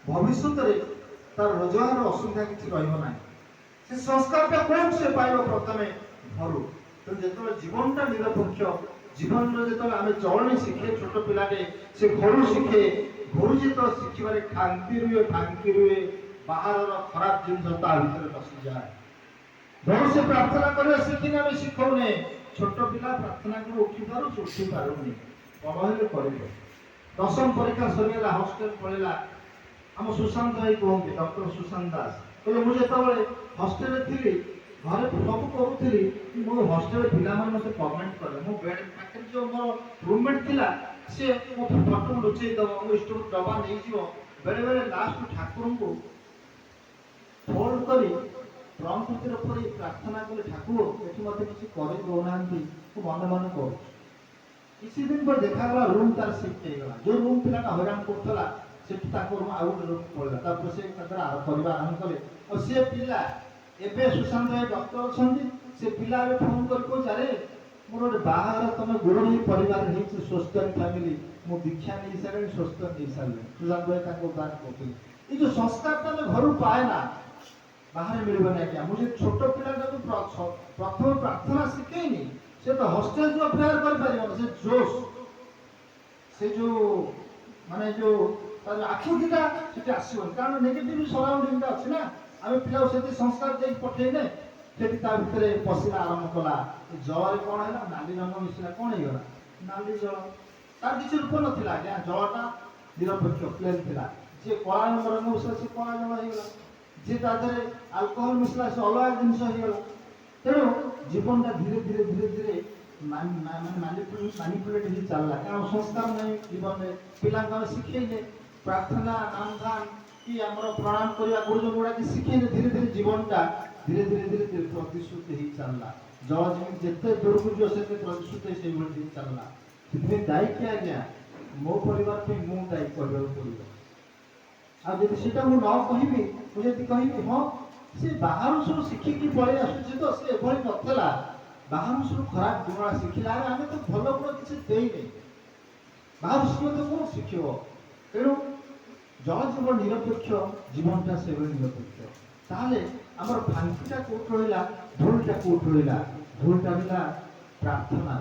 ଭବିଷ୍ୟତରେ ତାର ରୋଜଗାର ଅସୁବିଧା କିଛି ରହିବ ନାହିଁ। ସେ ସଂସ୍କାରଟା କୋଉଠୁ ସେ ପାଇବ? ପ୍ରଥମେ ଘରୁ। ତେଣୁ ଯେତେବେଳେ ଜୀବନଟା ନିରପେକ୍ଷ, ଜୀବନର ଯେତେବେଳେ ଆମେ ଚଳଣି ଶିଖେ, ଛୋଟ ପିଲାଟେ ସେ ଘରୁ ଶିଖେ। ଘରୁ ଯେତେବେଳେ ଶିଖିବାରେ ଖାନ୍ତି ରୁହେ, ଫାଙ୍କି ରୁହେ, ବାହାରର ଖରାପ ଜିନିଷ ତା ଭିତରେ ପଶିଯାଏ। ଘରୁ ସେ ପ୍ରାର୍ଥନା କରିବା ଶିଖିନେ, ଆମେ ଶିଖଉନେ। ଛୋଟ ପିଲା ପ୍ରାର୍ଥନା କରି ଉଠି ପାରୁଛି, ଉଠି ପାରୁନି, ବଡ଼ ହେଲେ କରିବ। ଦଶମ ପରୀକ୍ଷା ସରିଗଲା, ହଷ୍ଟେଲ ପଳେଇଲା। ଆମ ସୁଶାନ୍ତ ଭାଇ କୁହନ୍ତି, ଡକ୍ଟର ସୁଶାନ୍ତ ଦାସ କହିଲେ, ମୁଁ ଯେତେବେଳେ ହଷ୍ଟେଲରେ ଥିଲି, ଘରେ ସବୁ କରୁଥିଲି, ମୁଁ ହଷ୍ଟେଲ ପିଲାମାନେ ମୋତେ କମେଣ୍ଟ କଲେ। ମୋ ବେଡ୍ ପାଖରେ ଯେଉଁ ମୋର ରୁମମେଟ୍ ଥିଲା, ସେ ମୋ ଫଟୋ ଲୁଚେଇ ଦେବ, ମୋ ଇଷ୍ଟକୁ ଡବା ନେଇଯିବ। ବେଳେବେଳେ ଲାଷ୍ଟ ଠାକୁରଙ୍କୁ ଫୋଲ୍ଡ କରି ଫ୍ରଣ୍ଟ ଭିତରେ ପଡ଼ି ପ୍ରାର୍ଥନା କଲି, ଠାକୁର ଏଠି ମୋତେ କିଛି କରି ଦେଉନାହାନ୍ତି, ମୁଁ ମନେ ମନେ କରୁଛି। କିଛି ଦିନ ପରେ ଦେଖାଗଲା, ରୁମ୍ ତାର ସିଫ୍ଟ ହେଇଗଲା। ଯେଉଁ ରୁମ୍ ପିଲାଟା ହଇରାଣ କରୁଥିଲା, ସେଠି ତାଙ୍କ ରୁମ୍ ଆଉ ଗୋଟେ ରୁମ୍ ପଳେଇଲା। ତାପରେ ସେ ତାଙ୍କର କରିବା ଆରମ୍ଭ କଲେ। ଆଉ ସେ ପିଲା ଏବେ ସୁଶାନ୍ତ ଭାଇ ଡକ୍ଟର ଅଛନ୍ତି। ସେ ପିଲା ଏବେ ଫୋନ୍ କରି କହୁଛି, ଆରେ ମୋର ଗୋଟେ ବାହାଘର ତମେ ଗୁରୁଜୀ ପରିବାର ହେଇଛି, ସ୍ୱସ୍ଥ୍ୟ ଫ୍ୟାମିଲି, ମୁଁ ଦୀକ୍ଷା ନେଇ ସାରିଲିଣି, ସ୍ୱସ୍ଥ୍ୟ ନେଇ ସାରିଲିଣି। ସୁଶାନ୍ତ ଭାଇ ତାଙ୍କୁ ଉଦାହରଣ କରୁଥିଲି। ଏଇ ଯେଉଁ ସଂସ୍କାରଟା ଆମେ ଘରୁ ପାଏ ନା, ବାହାରେ ମିଳିବନି ଆଜ୍ଞା। ମୁଁ ସେ ଛୋଟ ପିଲାଟାକୁ ପ୍ରଥମ ପ୍ରାର୍ଥନା ଶିଖେଇନି, ସେ ତ ହଷ୍ଟେଲ ଯିବ ପ୍ରେୟାର କରିପାରିବନି। ସେ ଜୋସ୍, ସେ ଯେଉଁ ମାନେ ଯେଉଁ ତାର ଆକୁତିଟା ସେଠି ଆସିବନି, କାରଣ ନେଗେଟିଭ ସରାଉଣ୍ଡିଂଟା ଅଛି ନା। ଆମେ ପିଲାକୁ ସେଠି ସଂସ୍କାର ଦେଇକି ପଠେଇଲେ, ସେଠି ତା ଭିତରେ ପଶିଲା ଆରମ୍ଭ କଲା। ଜଳରେ କ'ଣ ହେଲା? ନାଲି ରଙ୍ଗ ମିଶିଲା, କ'ଣ ହେଇଗଲା? ନାଲି ଜଳ। ତାର କିଛି ରୂପ ନଥିଲା ଆଜ୍ଞା, ଜଳଟା ନିରପେକ୍ଷ ପ୍ଲେନ୍ ଥିଲା। ଯିଏ କଳା ରଙ୍ଗ ମିଶିଲା, ସେ କଳା ଜଳ ହେଇଗଲା। ଯିଏ ତା ଦେହରେ ଆଲକୋହଲ ମିଶିଲା, ସେ ଅଲଗା ଜିନିଷ ହେଇଗଲା। ତେଣୁ ଜୀବନଟା ଧୀରେ ଧୀରେ ଧୀରେ ଧୀରେ ମାନିପୁଲେଟ୍ ହେଇ ଚାଲିଲା। କାରଣ ସଂସ୍କାର ନାହିଁ ଜୀବନରେ। ପିଲାଙ୍କୁ ଆମେ ଶିଖେଇଲେ ପ୍ରାର୍ଥନା, ନାମଧାନ କି ଆମର ପ୍ରଣାମ କରିବା, ଗୁରୁଜନ ଗୁଡ଼ାକ ଶିଖେଇଲେ, ଧୀରେ ଧୀରେ ଜୀବନଟା ଧୀରେ ଧୀରେ ଧୀରେ ଧୀରେ ପ୍ରତିଶ୍ରୁତି ହେଇ ଚାଲିଲା। ଜଳ ଯେମିତି ଯେତେ ଦୂରକୁ ଯିବ ସେତେ ପ୍ରତିଶ୍ରୁତି ସେଇଭଳି ହେଇ ଚାଲିଲା। ସେଥିପାଇଁ ଦାୟୀ କିଏ ଆଜ୍ଞା? ମୋ ପରିବାର ପାଇଁ ମୁଁ ଦାୟୀ କରିବାକୁ ପଡ଼ିବ। ଆଉ ଯଦି ସେଟା ମୁଁ ନ କହିବି, ମୁଁ ଯଦି କହିବି ହଁ ସେ ବାହାରୁ ସବୁ ଶିଖିକି ପଳେଇ ଆସୁଛି, ତ ସେ ଏଭଳି ନଥିଲା, ବାହାରୁ ସବୁ ଖରାପ ଗୁଣ ଶିଖିଲା, ଆମେ ତ ଭଲ ଗୁଣ କିଛି ଦେଇନେ, ବାହାରୁ ଶିଖିବ ତ କ'ଣ ଶିଖିବ? ତେଣୁ ଜଳ ଯେଭଳି ନିରପେକ୍ଷ, ଜୀବନଟା ସେଭଳି ନିରପେକ୍ଷ। ତାହେଲେ ଆମର ଫାଙ୍କିଟା କୋଉଠି ରହିଲା? ଭୁଲଟା କୋଉଠି ରହିଲା? ଭୁଲଟା ରହିଲା ପ୍ରାର୍ଥନା।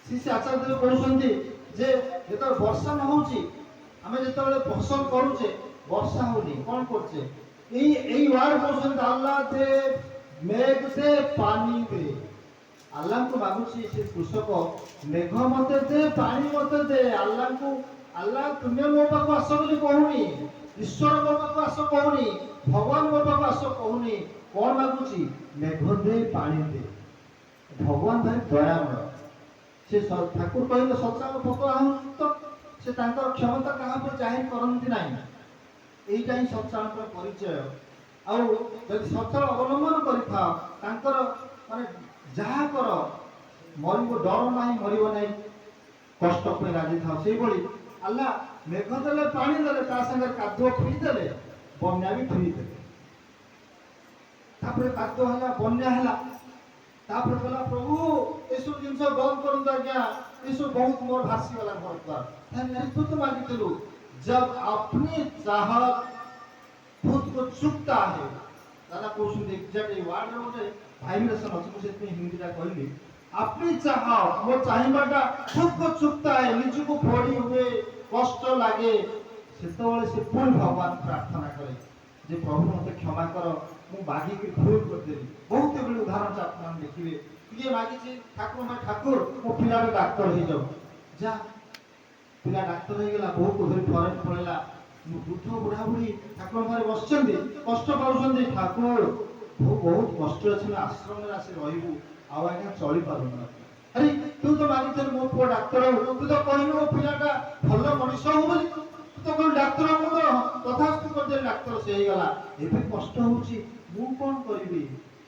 ଶ୍ରୀ ଆଚାର୍ଯ୍ୟ ଦେବ କହୁଛନ୍ତି ଯେ ଯେତେବେଳେ ବର୍ଷା ନ ହଉଛି, ଆମେ ଯେତେବେଳେ ଫସଲ କରୁଛେ, ବର୍ଷା ହଉନି, କ'ଣ କରୁଛେ? এই ওয়ার্ড কହୁଛନ୍ତି, আল্লাহ দে, মেঘ দে, পানি দে। ଆଲ୍ଲାହଙ୍କୁ ମାଗୁଛି ସେ କୃଷକ, ମେଘ ମତେ ଦେ, ପାଣି ମତେ ଦେ। ଆଲ୍ଲାହଙ୍କୁ, ଆଲ୍ଲାହ ତୁମେ ମୋ ପାଖକୁ ଆସ ବୋଲି କହୁନି, ଈଶ୍ୱର ମୋ ପାଖକୁ ଆସ କହୁନି, ଭଗବାନ ମୋ ପାଖକୁ ଆସ କହୁନି। କ'ଣ ମାଗୁଛି? ମେଘ ଦେ, ପାଣି ଦେ। ଭଗବାନ ଭାରି ଦୟାମୟ। ସେ ଠାକୁର କହିଲେ ସଚାଳ ପତଳାହନ୍ତ, ସେ ତାଙ୍କର କ୍ଷମତା କାହା ଉପରେ ଜାହିର କରନ୍ତି ନାହିଁ। এইটা ହିଁ ସଚାଳଙ୍କର ପରିଚୟ। ଆଉ ଯଦି ସଚାଳ ଅବଲମ୍ବନ କରିଥାଅ, ତାଙ୍କର ମାନେ ଯାହା କର, ମରିବ, ଡର ନାହିଁ, ମରିବ ନାହିଁ, କଷ୍ଟ ପାଇଁ ରାଜି ଥାଅ। ସେଇଭଳି ଆଲ୍ଲାହ ମେଘ ଦେଲେ, ପାଣି ଦେଲେ, ତା ସାଙ୍ଗରେ କାଦୁଅ ଫ୍ରି ଦେଲେ, ବନ୍ୟା ବି ଫ୍ରି ଦେଲେ। ତାପରେ କାଦୁଅ ହେଲା, ବନ୍ୟା ହେଲା, ତାପରେ କହିଲା ପ୍ରଭୁ ଏସବୁ ଜିନିଷ ବନ୍ଦ କରନ୍ତୁ ଆଜ୍ଞା, ଏସବୁ ବହୁତ ମୋର ଭାସିଗଲା ଘର ଦ୍ୱାର। ତୁ ତ ମାଗିଥିଲୁ, जब अपनी चाहत खुद को चुकता है, दादा कौशल एग्जैक्ट वर्ड रे गोटे वाइब्रेशन अछि, मु सेति हिंदीटा कहली, अपनी चाहत, मो चाहिबाटा खुद को चुकता है, निज को फोड़ी हुए, कष्ट लागे, सेतबेले से पुणी भगवान प्रार्थना करे जे प्रभु मते क्षमा कर, मु मागी के भूल कर देली। बहुत बड़ी उदाहरण आप देखिए, ये मागी छी ठाकुर मो पिला डाक्टर हो जाओ, जा पिला डाक्तर हो गला, बहुत धरी फरेन पड़ेगा, वृद्ध बुढ़ा बुढ़ी ठाकुर पाखे बस कष्ट पाँच, ठाकुर बहुत कष्ट अच्छे, आश्रम में आस रही आज्ञा चली पार। अरे तू तो मागित मो पु डाक्तर हो, तू तो कहलु मो पिलाटा भल मनीष हो बोली, तू तो कहलु डाक्तर हो, तथास्तु कर डाक्तर से गला, एवं कष्ट होची, मु कौन करी?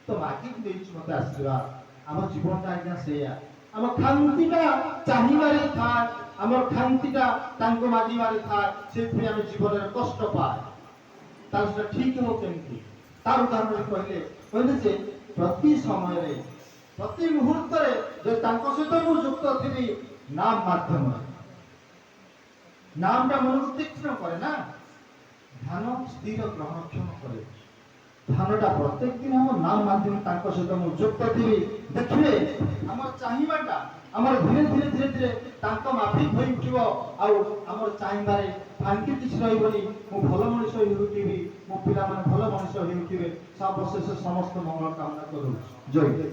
तो मागिक देछि मते आशीर्वाद। आम जीवनटा आज्ञा से आम खांतीटा चाहिबारे था, आमर खांतीटा तांको मागिबारे था, से आम जीवन में कष्ट पाए, तार ठीक हो केमती? तार उदाहरण कहले जे प्रति समय प्रति मुहूर्त जो तांको सहित मु युक्त थी, नाम माध्यम, नामटा मन को तीक्ष्ण करे ना, ଧ୍ୟାନ ସ୍ଥିର ଗ୍ରହଣକ୍ଷମ କରେ। ଧ୍ୟାନଟା ପ୍ରତ୍ୟେକ ଦିନ ଆମ ନାମ ମାଧ୍ୟମରେ ତାଙ୍କ ସହିତ ମୁଁ ଯୁକ୍ତ ଥିବି। ଦେଖିବେ ଆମର ଚାହିଁବାଟା ଆମର ଧୀରେ ଧୀରେ ଧୀରେ ଧୀରେ ତାଙ୍କ ମାଫିକ ହୋଇ ଉଠିବ। ଆଉ ଆମର ଚାହିଁବାରେ ଫାଙ୍କି କିଛି ରହିବନି। ମୁଁ ଭଲ ମଣିଷ ହୋଇ ଉଠିବି, ମୋ ପିଲାମାନେ ଭଲ ମଣିଷ ହୋଇ ଉଠିବେ। ସର୍ବଶେଷ ସମସ୍ତ ମଙ୍ଗଳ କାମନା କରୁଛି। ଜୟ।